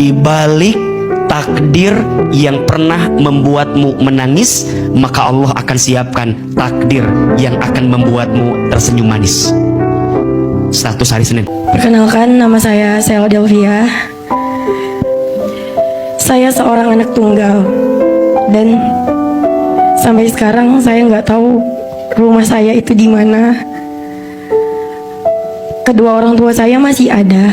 di balik takdir yang pernah membuatmu menangis, maka Allah akan siapkan takdir yang akan membuatmu tersenyum manis. 100 hari Senin. Perkenalkan, nama saya Sela Delvia. Saya seorang anak tunggal, dan sampai sekarang saya nggak tahu rumah saya itu di mana. Kedua orang tua saya masih ada,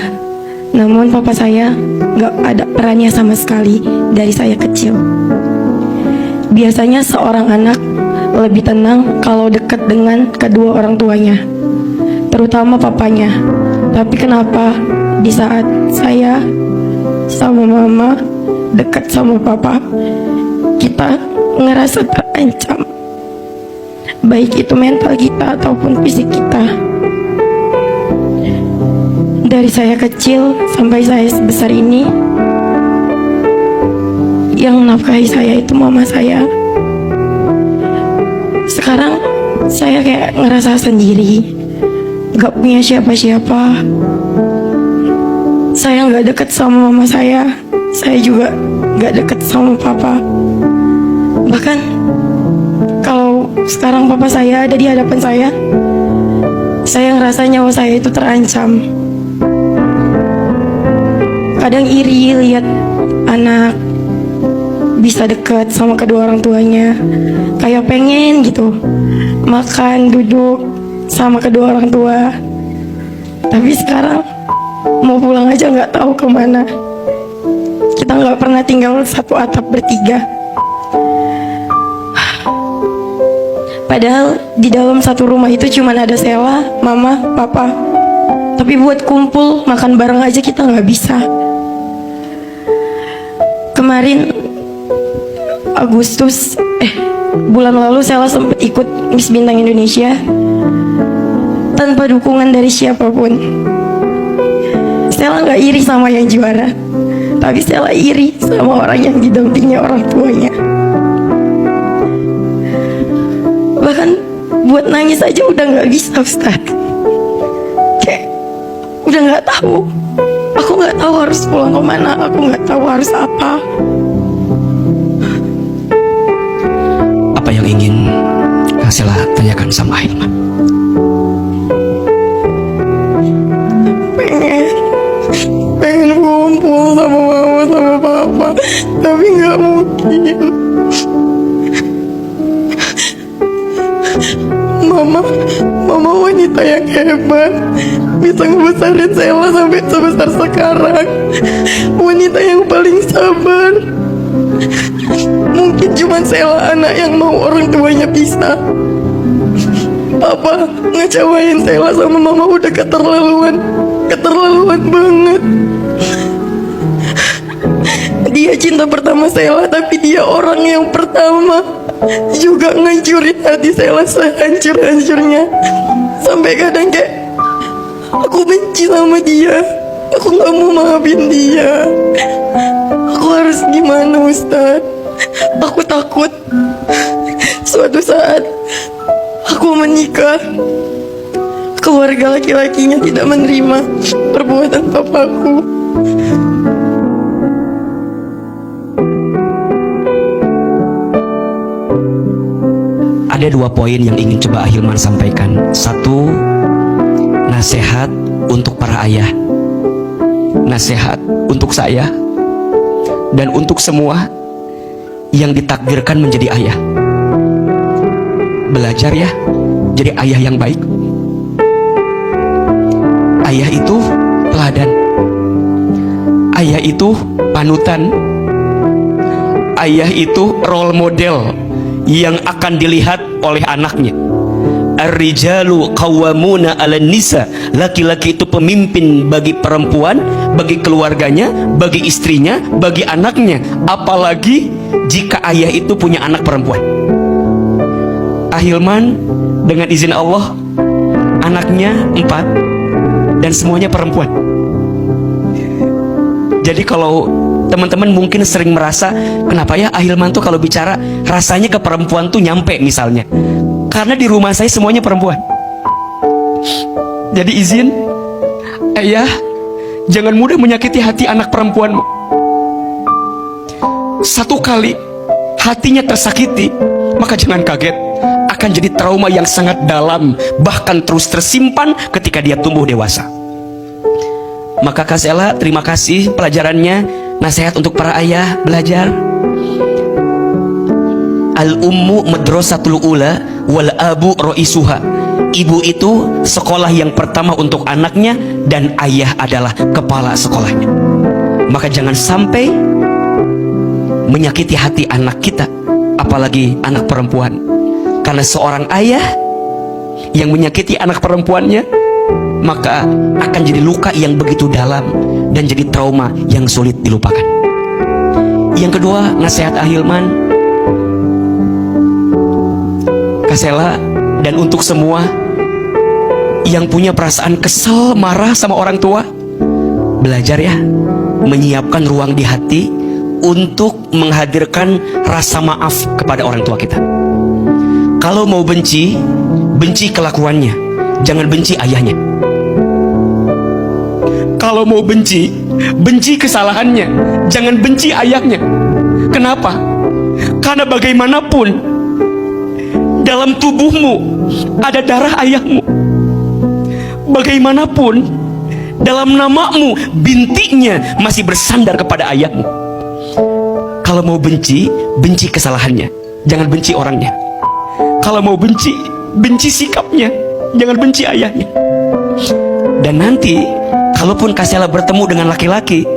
namun papa saya nggak ada perannya sama sekali dari saya kecil. Biasanya seorang anak lebih tenang kalau dekat dengan kedua orang tuanya, terutama papanya. Tapi kenapa di saat saya sama mama dekat sama papa, kita ngerasa terancam, baik itu mental kita ataupun fisik kita. Dari saya kecil sampai saya sebesar ini, yang menafkahi saya itu mama saya. Sekarang saya kayak ngerasa sendiri, gak punya siapa-siapa. Saya gak deket sama mama saya juga gak deket sama papa. Bahkan kalau sekarang papa saya ada di hadapan saya ngerasa nyawa saya itu terancam. Kadang iri lihat anak bisa dekat sama kedua orang tuanya, kayak pengen gitu makan, duduk sama kedua orang tua. Tapi sekarang mau pulang aja nggak tahu kemana. Kita nggak pernah tinggal satu atap bertiga. Padahal di dalam satu rumah itu cuma ada Sela, mama, papa. Tapi buat kumpul makan bareng aja kita nggak bisa. Kemarin bulan lalu Sela sempat ikut Miss Bintang Indonesia tanpa dukungan dari siapapun. Sela nggak iri sama yang juara, tapi Sela iri sama orang yang didampingi orang tuanya. Bahkan buat nangis aja udah nggak bisa, Ustaz. Kayak udah nggak tahu. Aku nggak tahu harus pulang kemana. Aku nggak tahu harus apa. Apa yang ingin Sela tanyakan sama Hilman? Pengen kumpul sama mama sama papa, tapi nggak mungkin. Mama wanita yang hebat, bisa ngebesarin Sela sampai sebesar sekarang. Wanita yang paling sabar. Mungkin cuma Sela anak yang mau orang tuanya pisah. Papa ngecewain Sela sama mama udah keterlaluan banget. Dia cinta pertama Sela, tapi dia orang yang pertama juga ngancurin hati Sela sehancur-hancurnya. Sampai kadang kayak aku benci sama dia, aku gak mau maafin dia. Aku harus gimana, Ustaz? Aku takut suatu saat aku menikah, keluarga laki-lakinya tidak menerima perbuatan papaku. Ada 2 poin yang ingin coba Hilman sampaikan. 1, nasihat untuk para ayah, nasihat untuk saya, dan untuk semua yang ditakdirkan menjadi ayah. Belajar ya, jadi ayah yang baik. Ayah itu teladan, ayah itu panutan, ayah itu role model yang akan dilihat oleh anaknya. Ar-rijalu qawwamuna 'alan nisa. Laki-laki itu pemimpin bagi perempuan, bagi keluarganya, bagi istrinya, bagi anaknya. Apalagi jika ayah itu punya anak perempuan. Ahilman dengan izin Allah anaknya 4 dan semuanya perempuan. Jadi kalau teman-teman mungkin sering merasa, kenapa ya Ahilman tuh kalau bicara rasanya ke perempuan tuh nyampe misalnya. Karena di rumah saya semuanya perempuan. Jadi izin, ayah, jangan mudah menyakiti hati anak perempuanmu. satu kali hatinya tersakiti, maka jangan kaget, akan jadi trauma yang sangat dalam, bahkan terus tersimpan ketika dia tumbuh dewasa. Maka Kak Sela, terima kasih pelajarannya. Nasihat untuk para ayah, belajar. Al-ummu madrasatul ula wal abu ro'isuha. Ibu itu sekolah yang pertama untuk anaknya, dan ayah adalah kepala sekolahnya. Maka jangan sampai menyakiti hati anak kita, apalagi anak perempuan. Karena seorang ayah yang menyakiti anak perempuannya, maka akan jadi luka yang begitu dalam dan jadi trauma yang sulit dilupakan. Yang kedua, nasihat Ahilman, Kak Sela, dan untuk semua yang punya perasaan kesel, marah sama orang tua, belajar ya, menyiapkan ruang di hati untuk menghadirkan rasa maaf kepada orang tua kita. Kalau mau benci, benci kelakuannya, jangan benci ayahnya. Kalau mau benci, benci kesalahannya, jangan benci ayahnya. Kenapa? Karena bagaimanapun dalam tubuhmu ada darah ayahmu. Bagaimanapun dalam namamu bintinya masih bersandar kepada ayahmu. Kalau mau benci, benci kesalahannya, jangan benci orangnya. Kalau mau benci, benci sikapnya, jangan benci ayahnya. Dan nanti kalaupun Kak Sela bertemu dengan laki-laki,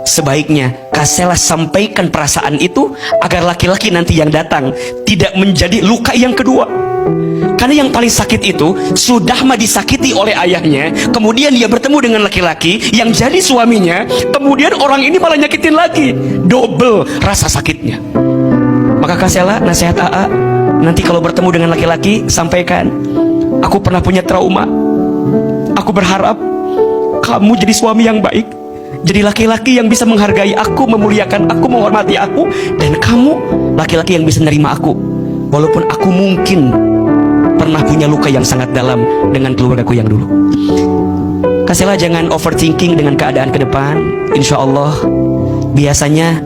sebaiknya Kak Sela sampaikan perasaan itu agar laki-laki nanti yang datang tidak menjadi luka yang kedua. Karena yang paling sakit itu sudah mah disakiti oleh ayahnya, kemudian dia bertemu dengan laki-laki yang jadi suaminya, kemudian orang ini malah nyakitin lagi, double rasa sakitnya. Maka Kak Sela, nasihat AA, nanti kalau bertemu dengan laki-laki, sampaikan, aku pernah punya trauma. Aku berharap kamu jadi suami yang baik, jadi laki-laki yang bisa menghargai aku, memuliakan aku, menghormati aku, dan kamu laki-laki yang bisa menerima aku, walaupun aku mungkin pernah punya luka yang sangat dalam dengan keluargaku yang dulu. Kak Sela, jangan overthinking dengan keadaan ke depan. Insya Allah, biasanya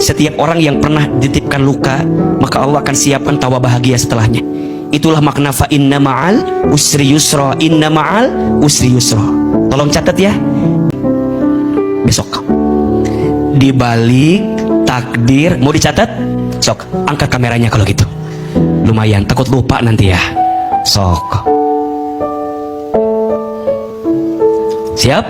setiap orang yang pernah dititipkan luka, maka Allah akan siapkan tawa bahagia setelahnya. Itulah makna fa inna ma'al usri yusra, inna ma'al usri yusra. Tolong catat ya, besok di balik takdir. Mau dicatat? Sok, angkat kameranya kalau gitu. Lumayan, takut lupa nanti ya. Sok. Siap?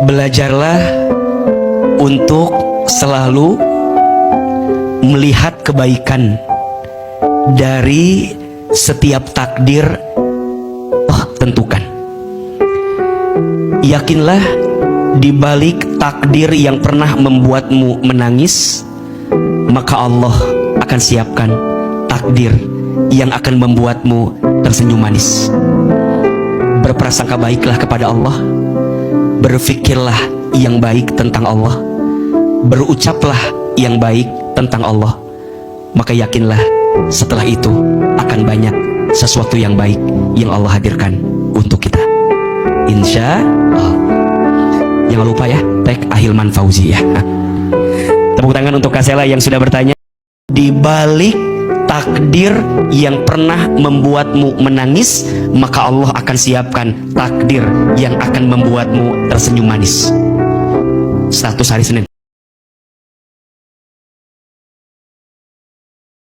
Belajarlah untuk selalu melihat kebaikan dari setiap takdir Allah tentukan. Yakinlah di balik takdir yang pernah membuatmu menangis, maka Allah akan siapkan takdir yang akan membuatmu tersenyum manis. Berprasangka baiklah kepada Allah, berfikirlah yang baik tentang Allah, berucaplah yang baik tentang Allah, maka yakinlah setelah itu akan banyak sesuatu yang baik yang Allah hadirkan untuk kita, insya Allah. Jangan lupa ya, tag Ahilman Fauzi ya. Tepuk tangan untuk Kak Sela yang sudah bertanya. Di balik takdir yang pernah membuatmu menangis, maka Allah akan siapkan takdir yang akan membuatmu tersenyum manis. 100 hari Senin.